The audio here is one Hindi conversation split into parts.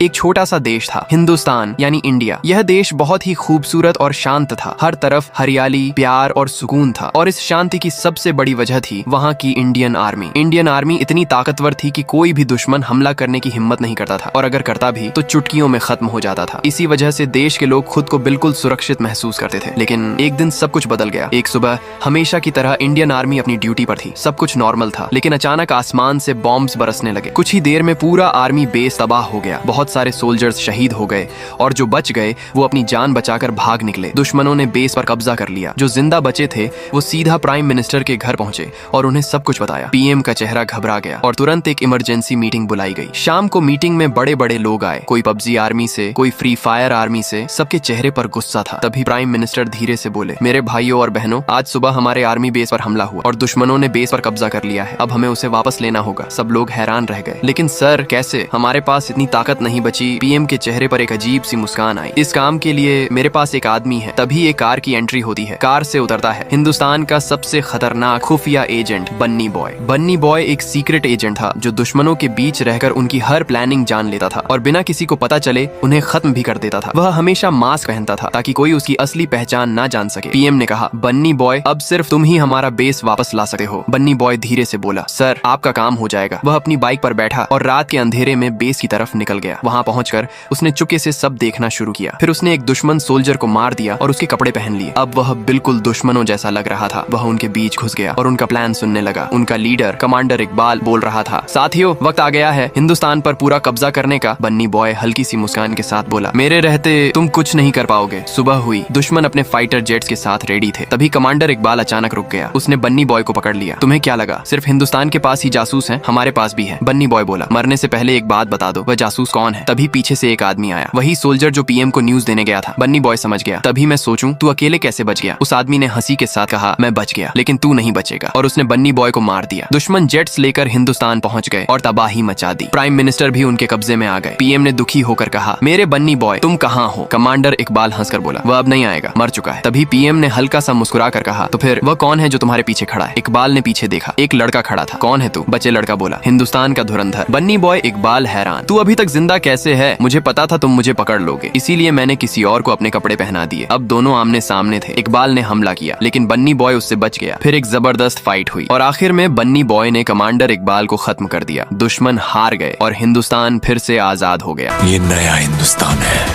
एक छोटा सा देश था, हिंदुस्तान यानी इंडिया। यह देश बहुत ही खूबसूरत और शांत था। हर तरफ हरियाली, प्यार और सुकून था। और इस शांति की सबसे बड़ी वजह थी वहाँ की इंडियन आर्मी। इंडियन आर्मी इतनी ताकतवर थी कि कोई भी दुश्मन हमला करने की हिम्मत नहीं करता था, और अगर करता भी तो चुटकियों में खत्म हो जाता था। इसी वजह से देश के लोग खुद को बिल्कुल सुरक्षित महसूस करते थे। लेकिन एक दिन सब कुछ बदल गया। एक सुबह हमेशा की तरह इंडियन आर्मी अपनी ड्यूटी पर थी। सब कुछ नॉर्मल था, लेकिन अचानक आसमान से बॉम्ब्स बरसने लगे। कुछ ही देर में पूरा आर्मी बेस तबाह हो गया। बहुत सारे सोल्जर्स शहीद हो गए, और जो बच गए वो अपनी जान बचाकर भाग निकले। दुश्मनों ने बेस पर कब्जा कर लिया। जो जिंदा बचे थे वो सीधा प्राइम मिनिस्टर के घर पहुंचे और उन्हें सब कुछ बताया। पीएम का चेहरा घबरा गया और तुरंत एक इमरजेंसी मीटिंग बुलाई गई। शाम को मीटिंग में बड़े बड़े लोग आए, कोई पबजी आर्मी से, कोई फ्री फायर आर्मी से। सबके चेहरे पर गुस्सा था। तभी प्राइम मिनिस्टर धीरे से बोले, मेरे भाइयों और बहनों, आज सुबह हमारे आर्मी बेस पर हमला हुआ और दुश्मनों ने बेस पर कब्जा कर लिया है। अब हमें उसे वापस लेना होगा। सब लोग हैरान रह गए। लेकिन सर कैसे? हमारे पास इतनी ताकत नहीं बची। पीएम के चेहरे पर एक अजीब सी मुस्कान आई। इस काम के लिए मेरे पास एक आदमी है। तभी एक कार की एंट्री होती है। कार से उतरता है हिंदुस्तान का सबसे खतरनाक खुफिया एजेंट बन्नी बॉय। बन्नी बॉय एक सीक्रेट एजेंट था जो दुश्मनों के बीच रहकर उनकी हर प्लानिंग जान लेता था और बिना किसी को पता चले उन्हें खत्म भी कर देता था। वह हमेशा मास्क पहनता था ताकि कोई उसकी असली पहचान ना जान सके। पीएम ने कहा, बन्नी बॉय, अब सिर्फ तुम ही हमारा बेस वापस ला सकते हो। बन्नी बॉय धीरे से बोला, सर आपका काम हो जाएगा। वह अपनी बाइक पर बैठा और रात के अंधेरे में बेस की तरफ निकल गया। वहाँ पहुंचकर उसने चुपके से सब देखना शुरू किया। फिर उसने एक दुश्मन सोल्जर को मार दिया और उसके कपड़े पहन लिए। अब वह बिल्कुल दुश्मनों जैसा लग रहा था। वह उनके बीच घुस गया और उनका प्लान सुनने लगा। उनका लीडर कमांडर इकबाल बोल रहा था, साथियों, वक्त आ गया है हिंदुस्तान पर पूरा कब्जा करने का। बन्नी बॉय हल्की सी मुस्कान के साथ बोला, मेरे रहते तुम कुछ नहीं कर पाओगे। सुबह हुई। दुश्मन अपने फाइटर जेट्स के साथ रेडी थे। तभी कमांडर इकबाल अचानक रुक गया। उसने बन्नी बॉय को पकड़ लिया। तुम्हें क्या लगा सिर्फ हिंदुस्तान के पास ही जासूस हैं? हमारे पास भी है। बन्नी बॉय बोला, मरने से पहले एक बात बता दो, वह जासूस कौन है? तभी पीछे से एक आदमी आया, वही सोल्जर जो पीएम को न्यूज देने गया था। बन्नी बॉय समझ गया। तभी मैं सोचूं तू अकेले कैसे बच गया? उस आदमी ने हंसी के साथ कहा, मैं बच गया लेकिन तू नहीं बचेगा, और उसने बन्नी बॉय को मार दिया। दुश्मन जेट्स लेकर हिंदुस्तान पहुंच गए और तबाही मचा दी। प्राइम मिनिस्टर भी उनके कब्जे में आ गए। पीएम ने दुखी होकर कहा, मेरे बन्नी बॉय तुम कहाँ हो? कमांडर इकबाल हंसकर बोला, वह अब नहीं आएगा, मर चुका है। तभी पीएम ने हल्का सा मुस्कुरा कर कहा, तो फिर वह कौन है जो तुम्हारे पीछे खड़ा है? इकबाल ने पीछे देखा। एक लड़का खड़ा था। कौन है तू? बच्चे लड़का बोला, हिंदुस्तान का धुरंधर। बन्नी बॉय इकबाल हैरान, तू अभी तक जिंदा कैसे है? मुझे पता था तुम मुझे पकड़ लोगे, इसीलिए मैंने किसी और को अपने कपड़े पहना दिए। अब दोनों आमने सामने थे। इकबाल ने हमला किया लेकिन बन्नी बॉय उससे बच गया। फिर एक जबरदस्त फाइट हुई और आखिर में बन्नी बॉय ने कमांडर इकबाल को खत्म कर दिया। दुश्मन हार गए और हिंदुस्तान फिर से आजाद हो गया। ये नया हिंदुस्तान है।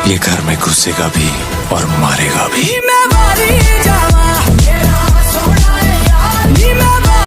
ये घर में घुसेगा भी और मारेगा भी।